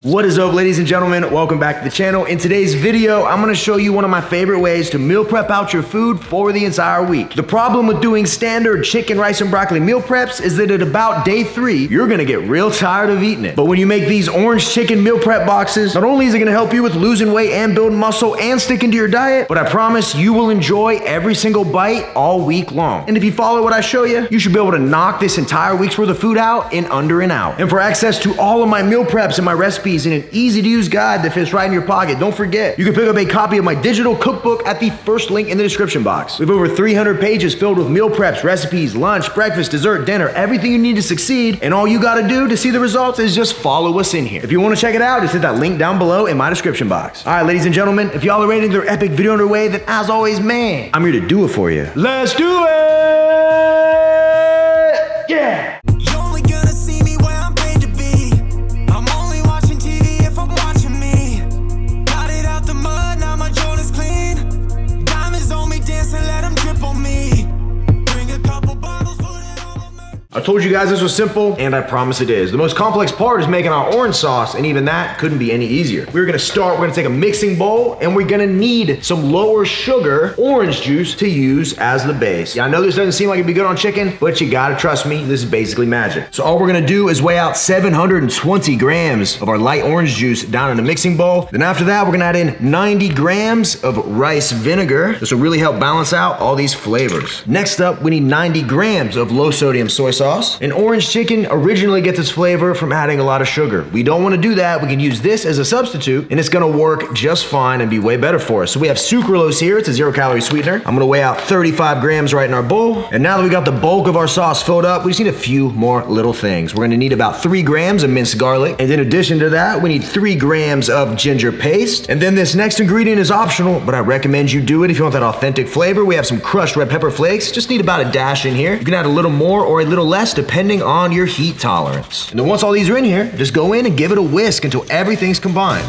What is up, ladies and gentlemen? Welcome back to the channel. In today's video, I'm gonna show you one of my favorite ways to meal prep out your food for the entire week. The problem with doing standard chicken, rice, and broccoli meal preps is that at about day 3, you're gonna get real tired of eating it. But when you make these orange chicken meal prep boxes, not only is it gonna help you with losing weight and building muscle and sticking to your diet, but I promise you will enjoy every single bite all week long. And if you follow what I show you, you should be able to knock this entire week's worth of food out in under an hour. And for access to all of my meal preps and my recipes in an easy-to-use guide that fits right in your pocket, don't forget, you can pick up a copy of my digital cookbook at the first link in the description box. We have over 300 pages filled with meal preps, recipes, lunch, breakfast, dessert, dinner, everything you need to succeed, and all you gotta do to see the results is just follow us in here. If you wanna check it out, just hit that link down below in my description box. All right, ladies and gentlemen, if y'all are ready to their epic video underway, then as always, man, I'm here to do it for you. Let's do it! Yeah! I told you guys this was simple, and I promise it is. The most complex part is making our orange sauce, and even that couldn't be any easier. We're gonna take a mixing bowl, and we're gonna need some lower sugar orange juice to use as the base. Yeah, I know this doesn't seem like it'd be good on chicken, but you gotta trust me, this is basically magic. So all we're gonna do is weigh out 720 grams of our light orange juice down in a mixing bowl. Then after that, we're gonna add in 90 grams of rice vinegar. This will really help balance out all these flavors. Next up, we need 90 grams of low sodium soy sauce. And orange chicken originally gets its flavor from adding a lot of sugar. We don't want to do that. We can use this as a substitute, and it's gonna work just fine and be way better for us. So we have sucralose here. It's a 0-calorie sweetener. I'm gonna weigh out 35 grams right in our bowl. And now that we got the bulk of our sauce filled up, we just need a few more little things. We're gonna need about 3 grams of minced garlic. And in addition to that, we need 3 grams of ginger paste. And then this next ingredient is optional, but I recommend you do it if you want that authentic flavor. We have some crushed red pepper flakes. Just need about a dash in here. You can add a little more or a little less depending on your heat tolerance. And then once all these are in here, just go in and give it a whisk until everything's combined.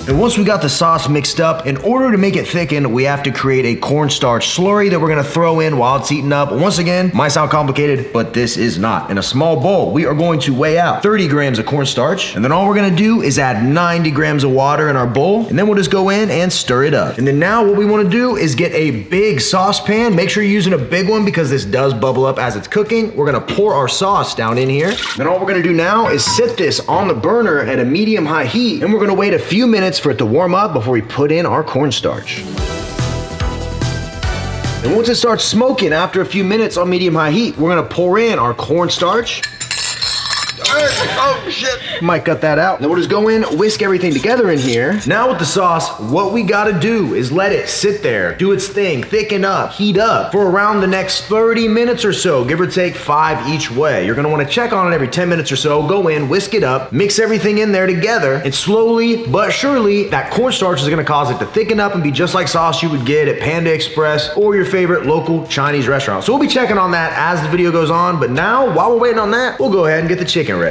And once we got the sauce mixed up, in order to make it thicken, we have to create a cornstarch slurry that we're gonna throw in while it's heating up. Once again, might sound complicated, but this is not. In a small bowl, we are going to weigh out 30 grams of cornstarch, and then all we're gonna do is add 90 grams of water in our bowl, and then we'll just go in and stir it up. And then now what we wanna do is get a big saucepan. Make sure you're using a big one because this does bubble up as it's cooking. We're gonna pour our sauce down in here. Then all we're gonna do now is sit this on the burner at a medium-high heat, and we're gonna wait a few minutes for it to warm up before we put in our cornstarch. And once it starts smoking after a few minutes on medium-high heat, we're gonna pour in our cornstarch. Oh shit. Might cut that out. Then we'll just go in, whisk everything together in here. Now with the sauce, what we gotta do is let it sit there, do its thing, thicken up, heat up for around the next 30 minutes or so, give or take 5 each way. You're gonna wanna check on it every 10 minutes or so, go in, whisk it up, mix everything in there together, and slowly but surely, that cornstarch is gonna cause it to thicken up and be just like sauce you would get at Panda Express or your favorite local Chinese restaurant. So we'll be checking on that as the video goes on, but now, while we're waiting on that, we'll go ahead and get the chicken ready.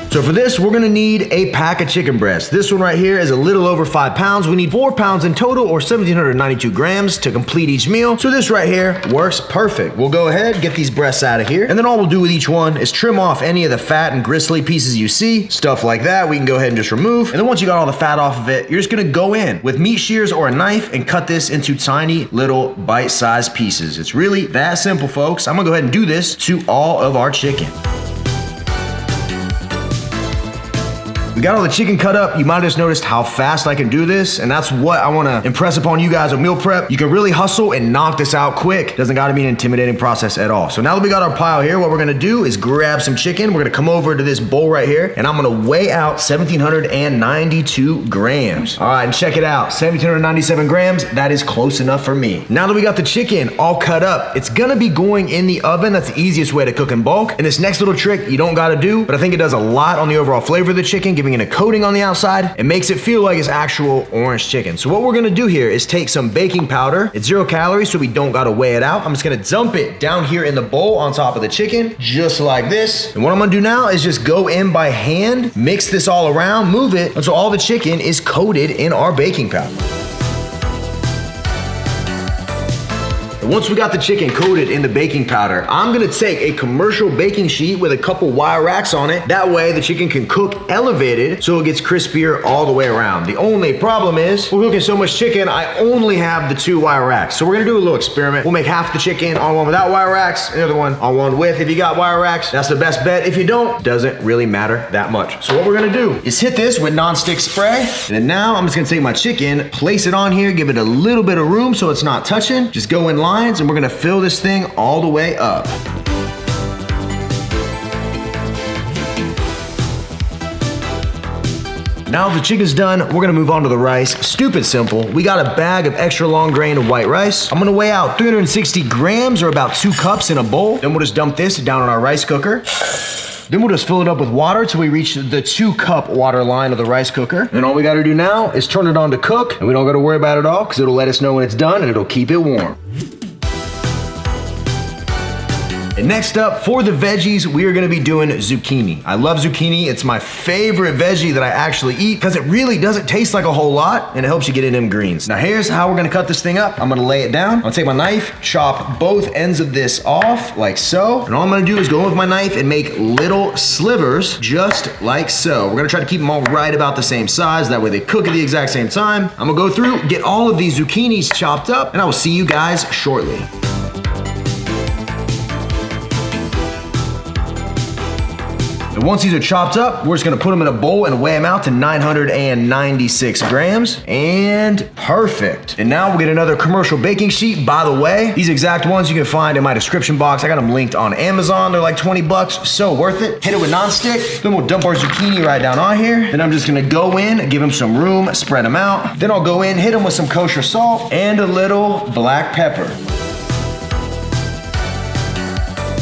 So for this, we're gonna need a pack of chicken breasts. This one right here is a little over 5 pounds. We need 4 pounds in total, or 1,792 grams to complete each meal. So this right here works perfect. We'll go ahead, get these breasts out of here, and then all we'll do with each one is trim off any of the fat and gristly pieces you see. Stuff like that, we can go ahead and just remove. And then once you got all the fat off of it, you're just gonna go in with meat shears or a knife and cut this into tiny little bite-sized pieces. It's really that simple, folks. I'm gonna go ahead and do this to all of our chicken. We got all the chicken cut up. You might have just noticed how fast I can do this, and that's what I wanna impress upon you guys with meal prep. You can really hustle and knock this out quick. Doesn't gotta be an intimidating process at all. So now that we got our pile here, what we're gonna do is grab some chicken. We're gonna come over to this bowl right here, and I'm gonna weigh out 1,792 grams. All right, and check it out, 1,797 grams. That is close enough for me. Now that we got the chicken all cut up, it's gonna be going in the oven. That's the easiest way to cook in bulk. And this next little trick you don't gotta do, but I think it does a lot on the overall flavor of the chicken, giving it a coating on the outside. It makes it feel like it's actual orange chicken. So what we're gonna do here is take some baking powder. It's 0 calories, so we don't gotta weigh it out. I'm just gonna dump it down here in the bowl on top of the chicken, just like this. And what I'm gonna do now is just go in by hand, mix this all around, move it until all the chicken is coated in our baking powder. Once we got the chicken coated in the baking powder, I'm gonna take a commercial baking sheet with a couple wire racks on it. That way the chicken can cook elevated so it gets crispier all the way around. The only problem is we're cooking so much chicken, I only have the 2 wire racks. So we're gonna do a little experiment. We'll make half the chicken on one without wire racks, and the other one on one with. If you got wire racks, that's the best bet. If you don't, doesn't really matter that much. So what we're gonna do is hit this with non-stick spray. And then now I'm just gonna take my chicken, place it on here, give it a little bit of room so it's not touching. Just go in lines, and we're gonna fill this thing all the way up. Now the chicken's done, we're gonna move on to the rice. Stupid simple. We got a bag of extra long grain of white rice. I'm gonna weigh out 360 grams or about 2 cups in a bowl. Then we'll just dump this down in our rice cooker. Then we'll just fill it up with water till we reach the 2-cup water line of the rice cooker. And all we gotta do now is turn it on to cook, and we don't gotta worry about it all because it'll let us know when it's done and it'll keep it warm. And next up, for the veggies, we are gonna be doing zucchini. I love zucchini. It's my favorite veggie that I actually eat because it really doesn't taste like a whole lot and it helps you get in them greens. Now here's how we're gonna cut this thing up. I'm gonna lay it down. I'm gonna take my knife, chop both ends of this off like so. And all I'm gonna do is go in with my knife and make little slivers just like so. We're gonna try to keep them all right about the same size. That way they cook at the exact same time. I'm gonna go through, get all of these zucchinis chopped up, and I will see you guys shortly. And once these are chopped up, we're just gonna put them in a bowl and weigh them out to 996 grams. And perfect. And now we'll get another commercial baking sheet. By the way, these exact ones you can find in my description box. I got them linked on Amazon. They're like 20 bucks, so worth it. Hit it with nonstick. Then we'll dump our zucchini right down on here. Then I'm just gonna go in, give them some room, spread them out. Then I'll go in, hit them with some kosher salt and a little black pepper.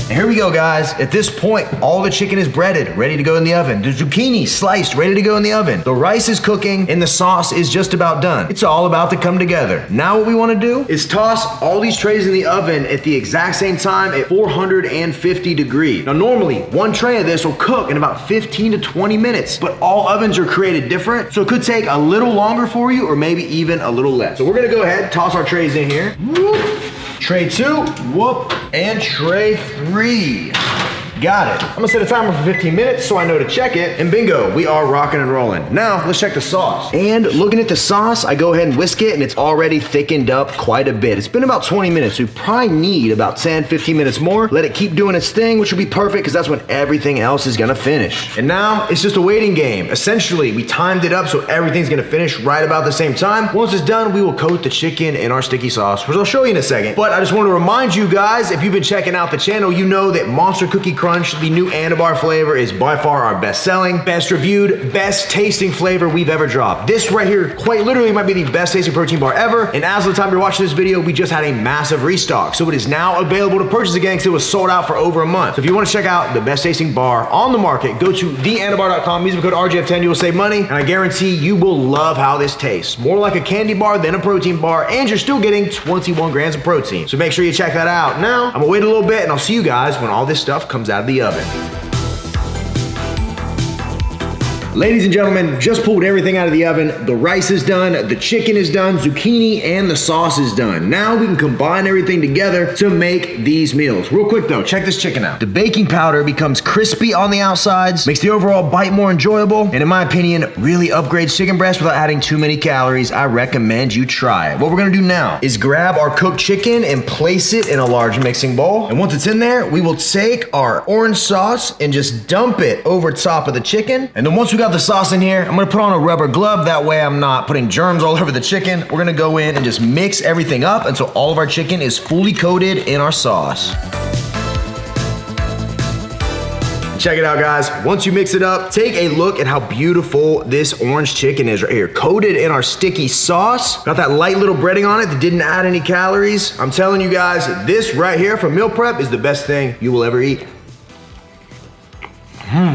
And here we go, guys. At this point, all the chicken is breaded, ready to go in the oven. The zucchini sliced, ready to go in the oven. The rice is cooking and the sauce is just about done. It's all about to come together. Now what we wanna do is toss all these trays in the oven at the exact same time at 450 degrees. Now normally, one tray of this will cook in about 15 to 20 minutes, but all ovens are created different, so it could take a little longer for you or maybe even a little less. So we're gonna go ahead, toss our trays in here. Tray 2, whoop, and tray 3. Got it. I'm gonna set a timer for 15 minutes so I know to check it, and bingo, we are rocking and rolling. Now, let's check the sauce. And looking at the sauce, I go ahead and whisk it, and it's already thickened up quite a bit. It's been about 20 minutes, so you probably need about 10, 15 minutes more. Let it keep doing its thing, which will be perfect, because that's when everything else is gonna finish. And now, it's just a waiting game. Essentially, we timed it up so everything's gonna finish right about the same time. Once it's done, we will coat the chicken in our sticky sauce, which I'll show you in a second. But I just want to remind you guys, if you've been checking out the channel, you know that Monster Cookie Crunch, the new Anabar flavor, is by far our best selling, best reviewed, best tasting flavor we've ever dropped. This right here quite literally might be the best tasting protein bar ever, and as of the time you're watching this video, we just had a massive restock. So it is now available to purchase again because it was sold out for over a month. So if you want to check out the best tasting bar on the market, go to theanabar.com, use the code RGF10, you will save money, and I guarantee you will love how this tastes. More like a candy bar than a protein bar, and you're still getting 21 grams of protein. So make sure you check that out. Now, I'm gonna wait a little bit and I'll see you guys when all this stuff comes out of the oven. Ladies and gentlemen, just pulled everything out of the oven. The rice is done, the chicken is done, zucchini and the sauce is done. Now we can combine everything together to make these meals. Real quick though, check this chicken out. The baking powder becomes crispy on the outsides, makes the overall bite more enjoyable, and in my opinion, really upgrades chicken breast without adding too many calories. I recommend you try it. What we're gonna do now is grab our cooked chicken and place it in a large mixing bowl. And once it's in there, we will take our orange sauce and just dump it over top of the chicken. And then once we got the sauce in here, I'm gonna put on a rubber glove, that way I'm not putting germs all over the chicken. We're gonna go in and just mix everything up until all of our chicken is fully coated in our sauce. Check it out, guys. Once you mix it up, take a look at how beautiful this orange chicken is right here. Coated in our sticky sauce. Got that light little breading on it that didn't add any calories. I'm telling you guys, this right here from Meal Prep is the best thing you will ever eat.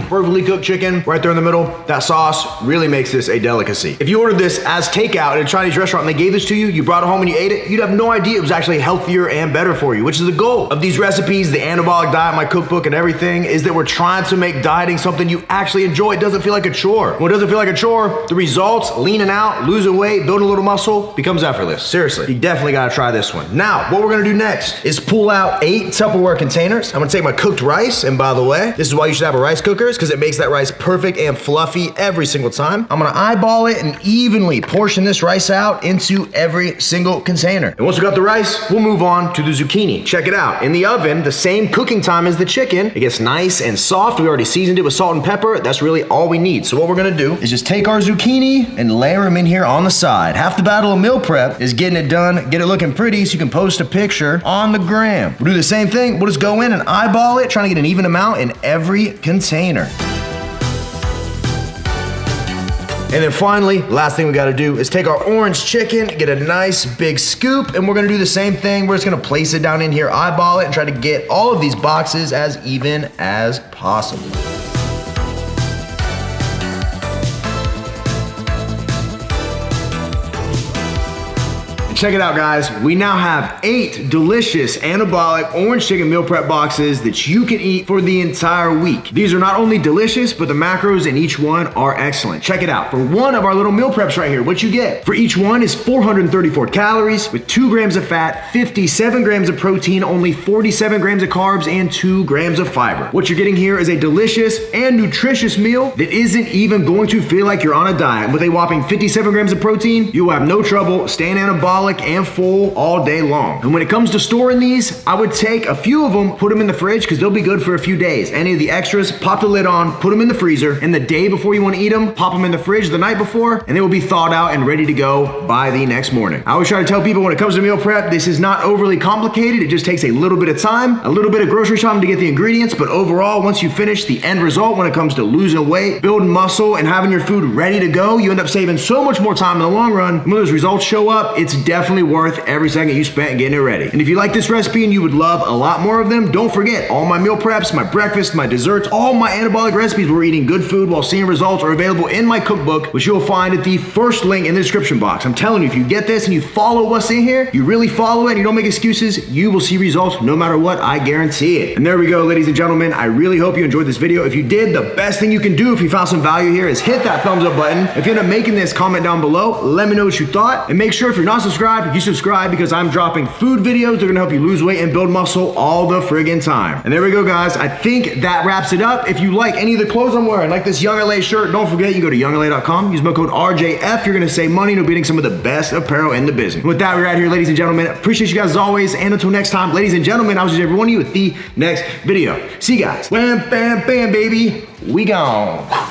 Perfectly cooked chicken right there in the middle. That sauce really makes this a delicacy. If you ordered this as takeout at a Chinese restaurant and they gave this to you, you brought it home and you ate it, you'd have no idea it was actually healthier and better for you, which is the goal of these recipes, the Anabolic diet, my cookbook, and everything, is that we're trying to make dieting something you actually enjoy. It doesn't feel like a chore. When it doesn't feel like a chore, the results, leaning out, losing weight, building a little muscle, becomes effortless. Seriously, you definitely gotta try this one. Now, what we're gonna do next is pull out 8 Tupperware containers. I'm gonna take my cooked rice, and by the way, this is why you should have a rice cooker, because it makes that rice perfect and fluffy every single time. I'm gonna eyeball it and evenly portion this rice out into every single container. And once we got the rice, we'll move on to the zucchini. Check it out. In the oven, the same cooking time as the chicken. It gets nice and soft. We already seasoned it with salt and pepper. That's really all we need. So what we're gonna do is just take our zucchini and layer them in here on the side. Half the battle of meal prep is getting it done, get it looking pretty so you can post a picture on the gram. We'll do the same thing. We'll just go in and eyeball it, trying to get an even amount in every container. And then finally, last thing we gotta do is take our orange chicken, get a nice big scoop, and we're gonna do the same thing. We're just gonna place it down in here, eyeball it, and try to get all of these boxes as even as possible. Check it out, guys. We now have 8 delicious Anabolic orange chicken meal prep boxes that you can eat for the entire week. These are not only delicious, but the macros in each one are excellent. Check it out. For one of our little meal preps right here, what you get for each one is 434 calories with 2 grams of fat, 57 grams of protein, only 47 grams of carbs, and 2 grams of fiber. What you're getting here is a delicious and nutritious meal that isn't even going to feel like you're on a diet. With a whopping 57 grams of protein, you will have no trouble staying anabolic and full all day long. And when it comes to storing these, I would take a few of them, put them in the fridge because they'll be good for a few days. Any of the extras, pop the lid on, put them in the freezer, and the day before you want to eat them, pop them in the fridge the night before, and they will be thawed out and ready to go by the next morning. I always try to tell people when it comes to meal prep, this is not overly complicated. It just takes a little bit of time, a little bit of grocery shopping to get the ingredients, but overall, once you finish the end result when it comes to losing weight, building muscle, and having your food ready to go, you end up saving so much more time in the long run. When those results show up, it's definitely worth every second you spent getting it ready. And if you like this recipe and you would love a lot more of them, don't forget all my meal preps, my breakfast, my desserts, all my anabolic recipes where we're eating good food while seeing results are available in my cookbook, which you'll find at the first link in the description box. I'm telling you, if you get this and you follow what's in here, you really follow it and you don't make excuses, you will see results no matter what, I guarantee it. And there we go, ladies and gentlemen. I really hope you enjoyed this video. If you did, the best thing you can do if you found some value here is hit that thumbs up button. If you end up making this, comment down below, let me know what you thought, and make sure if you're not subscribed, you subscribe, because I'm dropping food videos. They're gonna help you lose weight and build muscle all the friggin' time. And there we go, guys. I think that wraps it up. If you like any of the clothes I'm wearing, like this Young LA shirt, don't forget, you can go to youngla.com, use my code RJF. You're gonna save money and you'll be getting some of the best apparel in the business. With that, we're out here, ladies and gentlemen. Appreciate you guys as always. And until next time, ladies and gentlemen, I'll see every one of you at the next video. See you guys. Wham, bam, bam, baby. We gone.